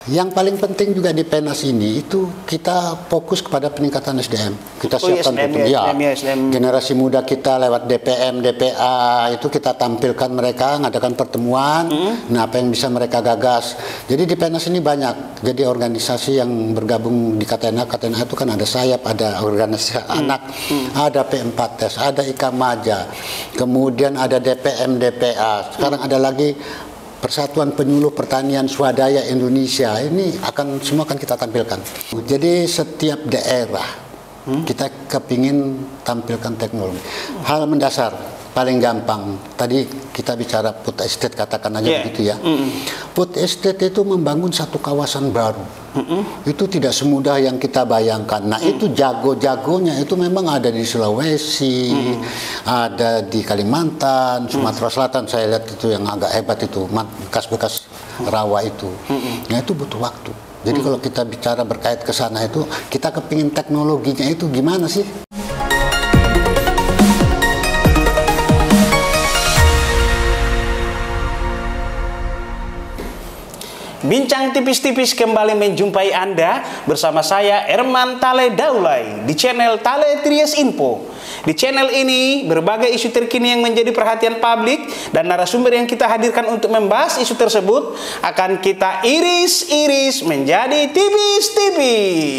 Yang paling penting juga di PENAS ini itu kita fokus kepada peningkatan SDM. Kita siapkan generasi muda kita lewat DPM, DPA itu kita tampilkan mereka, ngadakan pertemuan. Nah, apa yang bisa mereka gagas. Jadi di PENAS ini banyak. Jadi organisasi yang bergabung di KTNA, KTNA itu kan ada sayap, ada organisasi anak, ada P4S, ada Ikamaja, kemudian ada DPM, DPA. Sekarang ada lagi Persatuan Penyuluh Pertanian Swadaya Indonesia. Ini semua akan kita tampilkan. Jadi setiap daerah kita kepingin tampilkan teknologi. Hal mendasar paling gampang. Tadi kita bicara food estate, katakan aja begitu ya. Food estate itu membangun satu kawasan baru. Itu tidak semudah yang kita bayangkan. Nah, itu jago-jagonya itu memang ada di Sulawesi, ada di Kalimantan, Sumatera Selatan. Saya lihat itu yang agak hebat itu, bekas-bekas rawa itu. Nah, itu butuh waktu. Jadi kalau kita bicara berkait ke sana itu, kita kepingin teknologinya itu gimana sih? Bincang tipis-tipis kembali menjumpai Anda bersama saya Erman Tale Daulay di channel Tale Tries Info. Di channel ini berbagai isu terkini yang menjadi perhatian publik dan narasumber yang kita hadirkan untuk membahas isu tersebut akan kita iris-iris menjadi tipis-tipis.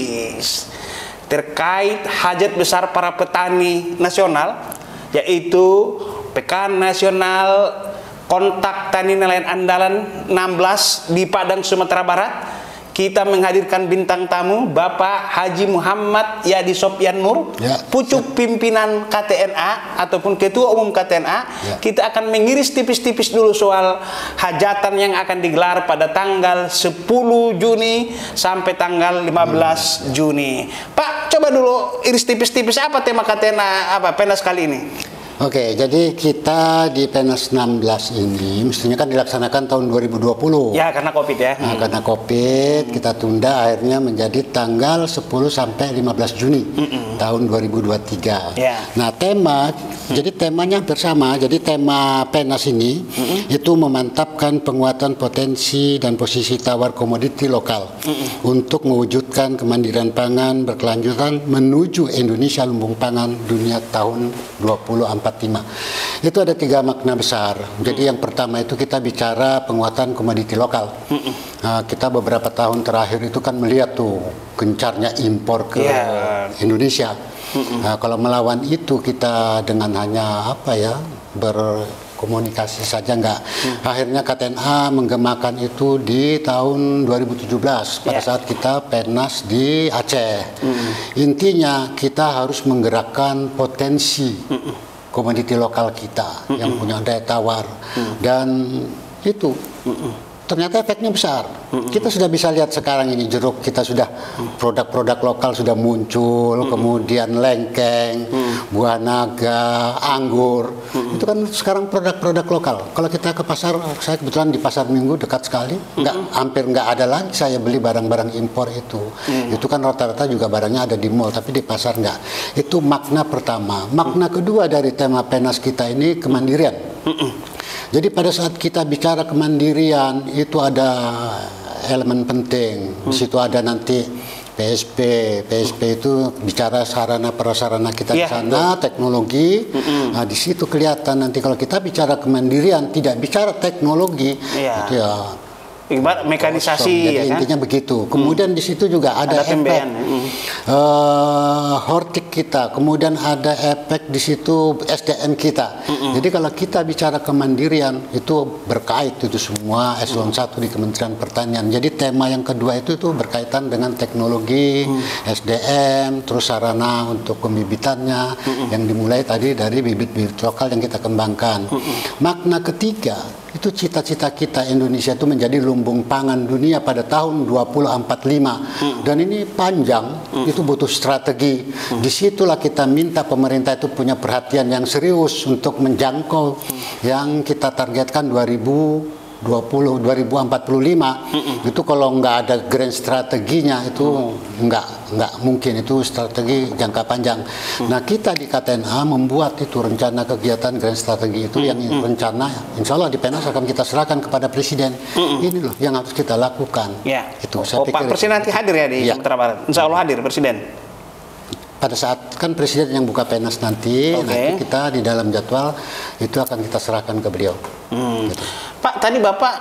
Terkait hajat besar para petani nasional, yaitu Pekan Nasional Kontak Tani Nelayan Andalan 16 di Padang, Sumatera Barat, kita menghadirkan bintang tamu Bapak Haji Muhammad Yadi Sopyan Nur, pucuk pimpinan KTNA ataupun Ketua Umum KTNA. Kita akan mengiris tipis-tipis dulu soal hajatan yang akan digelar pada tanggal 10 Juni sampai tanggal 15 Juni. Pak, coba dulu iris tipis-tipis apa tema KTNA PENAS kali ini? Oke, jadi kita di PENAS 16 ini mestinya kan dilaksanakan tahun 2020. Ya, karena Covid ya. Nah, karena Covid kita tunda akhirnya menjadi tanggal 10 sampai 15 Juni tahun 2023. Nah, jadi temanya bersama. Jadi tema PENAS ini itu memantapkan penguatan potensi dan posisi tawar komoditi lokal untuk mewujudkan kemandirian pangan berkelanjutan menuju Indonesia lumbung pangan dunia tahun 2045. Itu ada 3 makna besar. Jadi yang pertama itu kita bicara penguatan komoditi lokal. Nah, kita beberapa tahun terakhir itu kan melihat tuh gencarnya impor ke Indonesia. Nah, kalau melawan itu kita dengan hanya berkomunikasi saja enggak. Akhirnya KTNA menggemakan itu di tahun 2017 pada saat kita PENAS di Aceh. Intinya kita harus menggerakkan potensi komoditi lokal kita yang punya daya tawar dan itu ternyata efeknya besar. Kita sudah bisa lihat sekarang ini jeruk kita sudah produk-produk lokal sudah muncul, kemudian lengkeng, buah naga, anggur. Itu kan sekarang produk-produk lokal. Kalau kita ke pasar, saya kebetulan di pasar Minggu dekat sekali, hampir nggak ada lagi saya beli barang-barang impor itu. Itu kan rata-rata juga barangnya ada di mall, tapi di pasar nggak. Itu makna pertama. Makna kedua dari tema PENAS kita ini kemandirian. Jadi pada saat kita bicara kemandirian itu ada elemen penting. Di situ ada nanti PSP. PSP itu bicara sarana prasarana kita di sana, teknologi. Nah, di situ kelihatan nanti kalau kita bicara kemandirian tidak bicara teknologi, itu ya mekanisasi. Jadi intinya begitu. Kemudian di situ juga ada efek hortik kita, kemudian ada efek di situ SDM kita. Jadi kalau kita bicara kemandirian itu berkait itu semua eselon 1 di Kementerian Pertanian. Jadi tema yang kedua itu berkaitan dengan teknologi, SDM, terus sarana untuk pembibitannya yang dimulai tadi dari bibit-bibit lokal yang kita kembangkan. Makna ketiga itu cita-cita kita Indonesia itu menjadi lumbung pangan dunia pada tahun 2045 dan ini panjang, itu butuh strategi. Disitulah kita minta pemerintah itu punya perhatian yang serius untuk menjangkau yang kita targetkan 2025 2045 itu kalau nggak ada grand strateginya itu nggak mungkin, itu strategi jangka panjang. Nah, kita di KTNA membuat itu rencana kegiatan grand strategi itu yang rencana insya Allah di Penas akan kita serahkan kepada Presiden. Ini loh yang harus kita lakukan. Ya. Itu saya Pak pikir Presiden nanti hadir ya di Sumatera Barat. Insya Allah hadir Presiden. Pada saat kan Presiden yang buka Penas nanti kita di dalam jadwal itu akan kita serahkan ke beliau. Gitu. Pak, tadi Bapak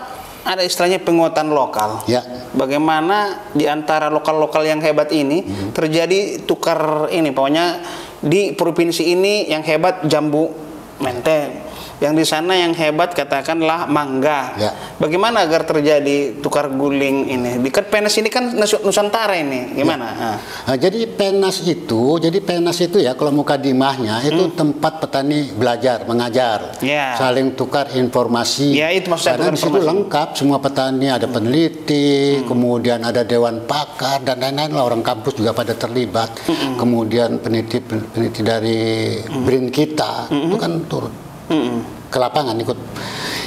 ada istilahnya penguatan lokal. Ya. Bagaimana di antara lokal-lokal yang hebat ini terjadi tukar ini, pokoknya di provinsi ini yang hebat Jambu Menteng, yang di sana yang hebat katakanlah Mangga. Ya. Bagaimana agar terjadi tukar guling ini? Di Penas ini kan Nusantara ini, gimana? Ya. Nah, jadi Penas itu ya kalau mukadimahnya itu tempat petani belajar, mengajar, saling tukar informasi. Ya, itu maksudnya. Karena di situ lengkap semua petani, ada peneliti, kemudian ada dewan pakar dan lain-lain lah, orang kampus juga pada terlibat. Kemudian peneliti dari BRIN kita itu kan turun ke lapangan ikut.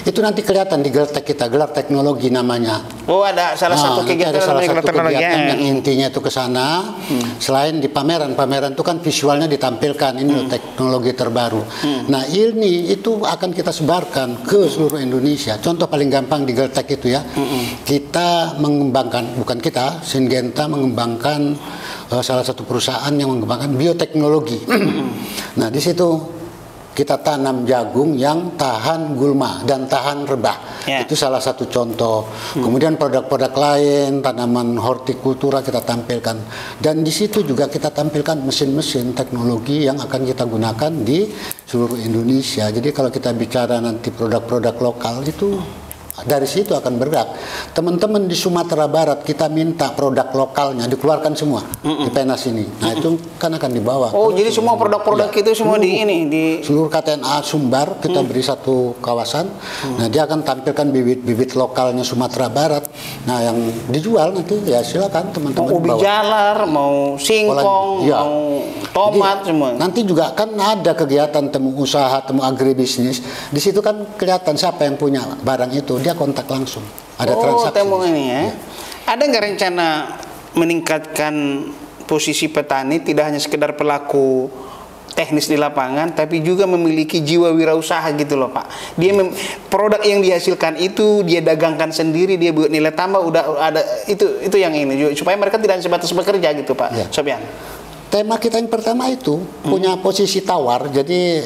Itu nanti kelihatan di gelar kita, gelar teknologi namanya. Oh, ada salah satu kegiatan yang intinya itu ke sana. Selain di pameran itu kan visualnya ditampilkan ini teknologi terbaru. Nah, ini itu akan kita sebarkan ke seluruh Indonesia. Contoh paling gampang di Geltek itu ya. Kita mengembangkan, bukan kita, Syngenta mengembangkan salah satu perusahaan yang mengembangkan bioteknologi. Nah, di situ kita tanam jagung yang tahan gulma dan tahan rebah. Itu salah satu contoh. Kemudian produk-produk lain, tanaman hortikultura kita tampilkan. Dan di situ juga kita tampilkan mesin-mesin teknologi yang akan kita gunakan di seluruh Indonesia. Jadi kalau kita bicara nanti produk-produk lokal itu dari situ akan bergerak. Teman-teman di Sumatera Barat kita minta produk lokalnya dikeluarkan semua di Penas ini. Nah, itu kan akan dibawa. Oh, jadi semua produk-produk itu semua di seluruh KTNA Sumbar kita beri satu kawasan. Nah, dia akan tampilkan bibit-bibit lokalnya Sumatera Barat. Nah, yang dijual nanti ya silakan teman-teman mau ubi jalar, mau singkong, mau tomat. Jadi, semua. Nanti juga kan ada kegiatan temu usaha, temu agribisnis. Di situ kan kelihatan siapa yang punya barang itu. Dia kontak langsung, ada transaksi. Ini ya. Ada nggak rencana meningkatkan posisi petani tidak hanya sekedar pelaku teknis di lapangan, tapi juga memiliki jiwa wirausaha gitu loh Pak. Dia produk yang dihasilkan itu dia dagangkan sendiri, dia buat nilai tambah, udah ada itu yang ini supaya mereka tidak sebatas bekerja gitu Pak. Sofyan. Tema kita yang pertama itu punya posisi tawar, jadi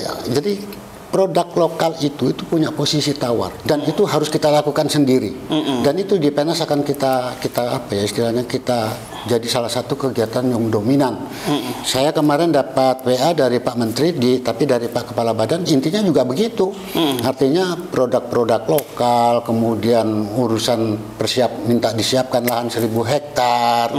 produk lokal itu punya posisi tawar dan itu harus kita lakukan sendiri. Dan itu di Penas akan kita apa ya istilahnya, kita jadi salah satu kegiatan yang dominan. Saya kemarin dapat WA dari Pak Menteri tapi dari Pak Kepala Badan intinya juga begitu. Artinya produk-produk lokal, kemudian urusan minta disiapkan lahan 1000 hektar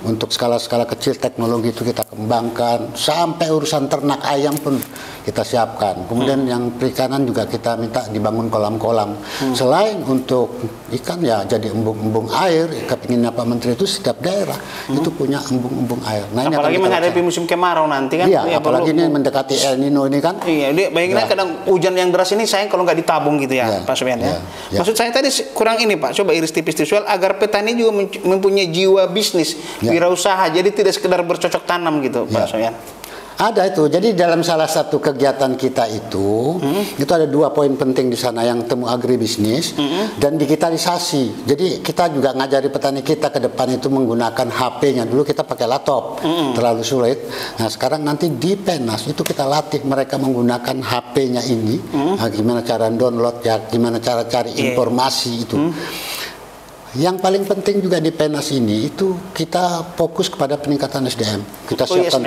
untuk skala-skala kecil, teknologi itu kita kembangkan sampai urusan ternak ayam pun kita siapkan. Kemudian yang perikanan juga kita minta dibangun kolam-kolam. Selain untuk ikan ya jadi embung-embung air, kepinginnya Pak Menteri itu setiap daerah itu punya embung-embung air. Nah, apalagi menghadapi musim kemarau nanti kan. Iya, apalagi ini mendekati El Nino ini kan. Iya, bayangin kadang hujan yang deras ini sayang kalau nggak ditabung gitu ya, Pak Sofyan ya. Maksud saya tadi kurang ini Pak, coba iris tipis visual agar petani juga mempunyai jiwa bisnis, wirausaha, jadi tidak sekedar bercocok tanam gitu Pak Sofyan. Ada itu. Jadi dalam salah satu kegiatan kita itu ada 2 poin penting di sana, yang temu agribisnis dan digitalisasi. Jadi kita juga ngajari petani kita ke depan itu menggunakan HP-nya. Dulu kita pakai laptop, terlalu sulit. Nah, sekarang nanti di Penas itu kita latih mereka menggunakan HP-nya ini. Nah, gimana cara download ya, gimana cara cari informasi itu. Yang paling penting juga di Penas ini itu kita fokus kepada peningkatan SDM. Kita siapkan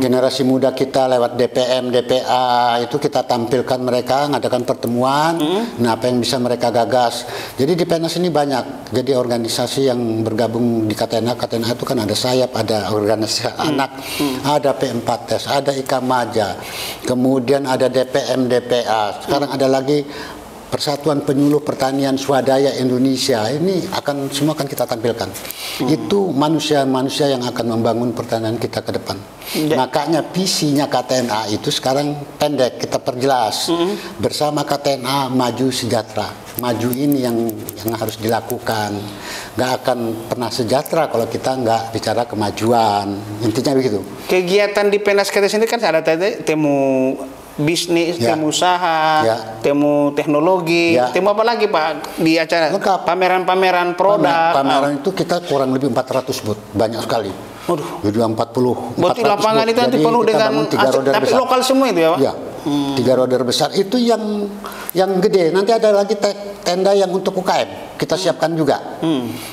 generasi muda kita lewat DPM, DPA itu kita tampilkan mereka, ngadakan pertemuan. Nah, apa yang bisa mereka gagas. Jadi di Penas ini banyak. Jadi organisasi yang bergabung di KTNA itu kan ada Sayap, ada organisasi anak, ada P4S, ada Ikamaja, kemudian ada DPM, DPA. Sekarang ada lagi Persatuan Penyuluh Pertanian Swadaya Indonesia. Ini semua akan kita tampilkan. Itu manusia-manusia yang akan membangun pertanian kita ke depan. Makanya visinya KTNA itu sekarang pendek, kita perjelas. Bersama KTNA Maju Sejahtera. maju ini yang harus dilakukan. Nggak akan pernah sejahtera kalau kita nggak bicara kemajuan. Intinya begitu. Kegiatan di Penas kita sendiri kan ada temu bisnis, temu usaha, temu teknologi, temu apa lagi Pak di acara? Pameran-pamemeran produk. Pameran itu kita kurang lebih 400 booth, banyak sekali. Waduh. Jadi 40. Berarti lapangan itu nanti penuh dengan tapi besar. Lokal semua itu ya Pak? Ya. 3 roda besar itu yang gede. Nanti ada lagi tenda yang untuk UKM kita siapkan juga,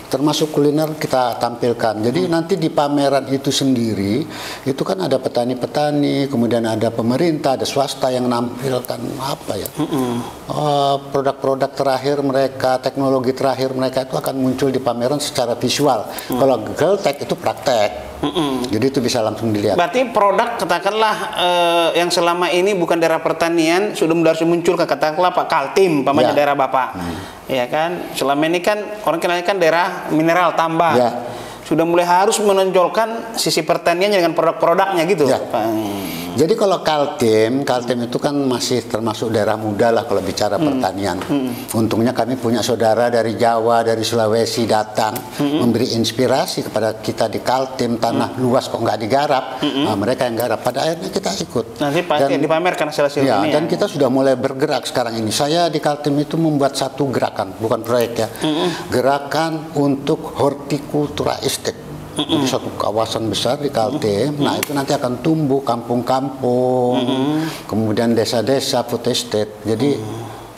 termasuk kuliner kita tampilkan. Jadi nanti di pameran itu sendiri itu kan ada petani-petani, kemudian ada pemerintah, ada swasta yang nampilkan apa ya, produk-produk terakhir mereka, teknologi terakhir mereka itu akan muncul di pameran secara visual. Kalau Geltek itu praktek. Jadi itu bisa langsung dilihat. Berarti produk katakanlah yang selama ini bukan daerah pertanian sudah muncul katakanlah Pak Kaltim, pamannya daerah Bapak, ya kan? Selama ini kan orang kenalnya kan daerah mineral tambang, sudah mulai harus menonjolkan sisi pertanian dengan produk-produknya gitu. Jadi kalau Kaltim itu kan masih termasuk daerah muda lah kalau bicara pertanian. Untungnya kami punya saudara dari Jawa, dari Sulawesi datang memberi inspirasi kepada kita di Kaltim, tanah luas kok nggak digarap. Nah, mereka yang garap. Pada akhirnya kita ikut. Nanti pasti dipamerkan hasil-hasil ini. Dan kita sudah mulai bergerak sekarang ini. Saya di Kaltim itu membuat satu gerakan, bukan proyek ya, gerakan untuk hortikultura estate. Jadi satu kawasan besar di Kaltim, nah itu nanti akan tumbuh kampung-kampung, kemudian desa-desa food estate. Jadi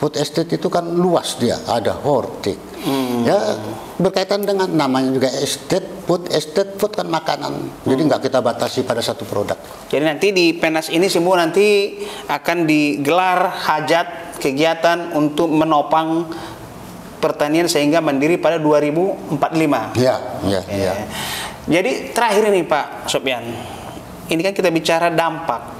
food estate itu kan luas dia, ada hortik, ya berkaitan dengan namanya juga estate, food kan makanan. Jadi nggak kita batasi pada satu produk. Jadi nanti di Penas ini semua nanti akan digelar hajat kegiatan untuk menopang pertanian sehingga mandiri pada 2045. Ya. Jadi terakhir ini Pak Sopyan, ini kan kita bicara dampak.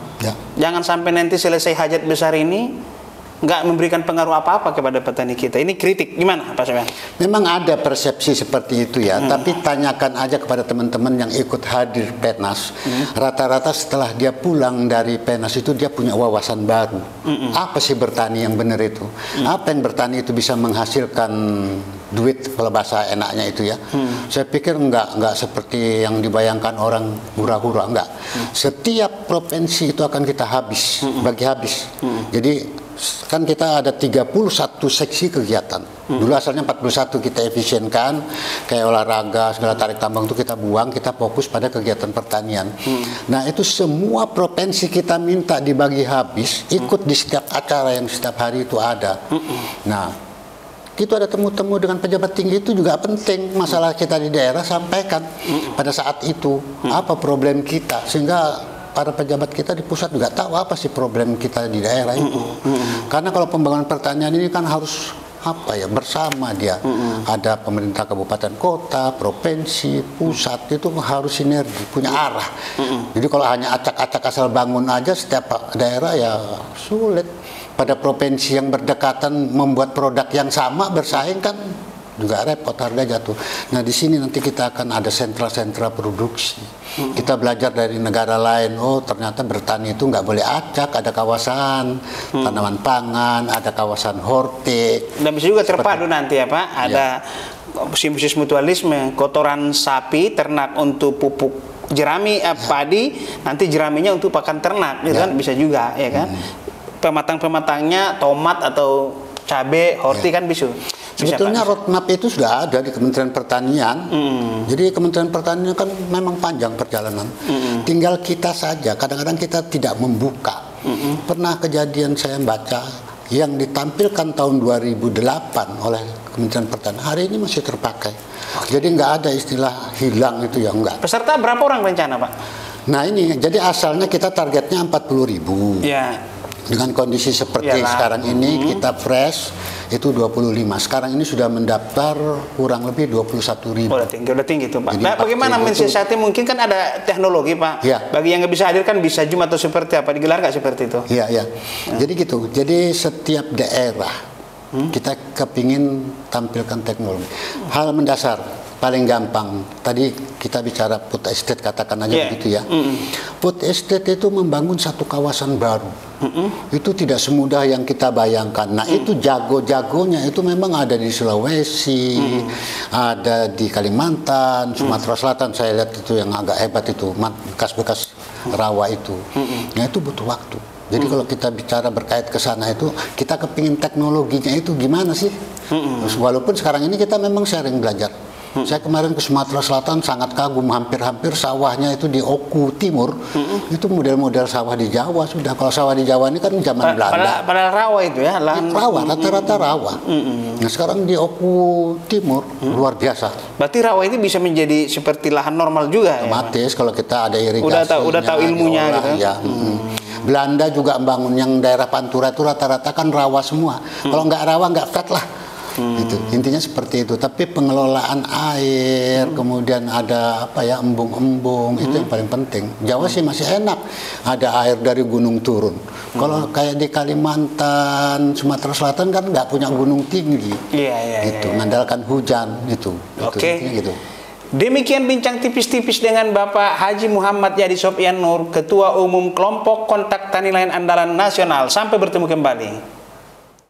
Jangan sampai nanti selesai hajat besar ini nggak memberikan pengaruh apa-apa kepada petani kita. Ini kritik gimana Pak Sopyan? Memang ada persepsi seperti itu ya, tapi tanyakan aja kepada teman-teman yang ikut hadir Penas. Rata-rata setelah dia pulang dari Penas itu dia punya wawasan baru. Apa sih bertani yang benar itu? Apa yang bertani itu bisa menghasilkan duit kalau bahasa enaknya itu ya. Saya pikir enggak seperti yang dibayangkan orang hura-hura, enggak. Setiap provinsi itu akan kita bagi habis. Jadi kan kita ada 31 seksi kegiatan. Dulu asalnya 41 kita efisienkan, kayak olahraga, segala tarik tambang itu kita buang, kita fokus pada kegiatan pertanian. Nah itu semua provinsi kita minta dibagi habis, ikut di setiap acara yang setiap hari itu ada. Nah itu ada temu-temu dengan pejabat tinggi itu juga penting. Masalah kita di daerah sampaikan pada saat itu apa problem kita, sehingga para pejabat kita di pusat juga tahu apa sih problem kita di daerah itu. Karena kalau pembangunan pertanian ini kan harus bersama dia. Ada pemerintah kabupaten kota, provinsi, pusat, itu harus sinergi, punya arah. Jadi kalau hanya acak-acak asal bangun aja setiap daerah ya sulit. Pada provinsi yang berdekatan membuat produk yang sama bersaing kan juga repot, harga jatuh. Nah di sini nanti kita akan ada sentra-sentra produksi. Kita belajar dari negara lain. Oh ternyata bertani itu nggak boleh acak. Ada kawasan tanaman pangan, ada kawasan hortik. Dan bisa juga terpadu nanti ya Pak. Ada simbiosis mutualisme. Kotoran sapi ternak untuk pupuk jerami padi, nanti jeraminya untuk pakan ternak, gitu kan bisa juga ya kan. Pematang-pematangnya tomat atau cabai, horti kan bisa. Sebetulnya roadmap itu sudah ada di Kementerian Pertanian. Jadi Kementerian Pertanian kan memang panjang perjalanan. Tinggal kita saja, kadang-kadang kita tidak membuka. Pernah kejadian saya baca yang ditampilkan tahun 2008 oleh Kementerian Pertanian, hari ini masih terpakai. Jadi nggak ada istilah hilang itu ya, enggak. Peserta berapa orang rencana Pak? Nah ini, jadi asalnya kita targetnya 40.000. Ya. Dengan kondisi seperti sekarang ini kita fresh itu 25. Sekarang ini sudah mendaftar kurang lebih 21.000. Udah tinggi itu Pak. Nah, bagaimana mensiasati, mungkin kan ada teknologi Pak. Bagi yang nggak bisa hadir kan bisa Zoom atau seperti apa, digelar nggak seperti itu? Iya. Jadi gitu. Jadi setiap daerah kita kepingin tampilkan teknologi. Hal mendasar. paling gampang. Tadi kita bicara food estate, katakan aja begitu ya. Food estate itu membangun satu kawasan baru. Itu tidak semudah yang kita bayangkan. Nah, itu jago-jagonya itu memang ada di Sulawesi, ada di Kalimantan, Sumatera Selatan. Saya lihat itu yang agak hebat itu, bekas-bekas rawa itu. Nah, itu butuh waktu. Jadi kalau kita bicara berkait ke sana itu, kita kepingin teknologinya itu gimana sih? Walaupun sekarang ini kita memang sering belajar. Saya kemarin ke Sumatera Selatan sangat kagum, hampir-hampir sawahnya itu di Oku Timur, itu model-model sawah di Jawa sudah. Kalau sawah di Jawa ini kan zaman Belanda. Padahal rawa itu ya, lahan rawa, rata-rata rawa. Nah sekarang di Oku Timur luar biasa. Berarti rawa ini bisa menjadi seperti lahan normal juga. Otomatis ya, kalau kita ada irigasi. Udah tahu ilmunya gitu. Ya. Belanda juga membangun yang daerah Pantura itu rata-rata kan rawa semua. Kalau nggak rawa nggak flat lah. Gitu. Intinya seperti itu. Tapi pengelolaan air, kemudian ada apa ya, embung-embung, itu yang paling penting. Jawa sih masih enak, ada air dari gunung turun. Kalau kayak di Kalimantan, Sumatera Selatan kan nggak punya gunung tinggi. Gitu. Mengandalkan hujan itu. Oke. Gitu. Demikian bincang tipis-tipis dengan Bapak Haji Muhammad Yadi Sopyan Nur, Ketua Umum Kelompok Kontak Tani Nelayan Andalan Nasional. Sampai bertemu kembali.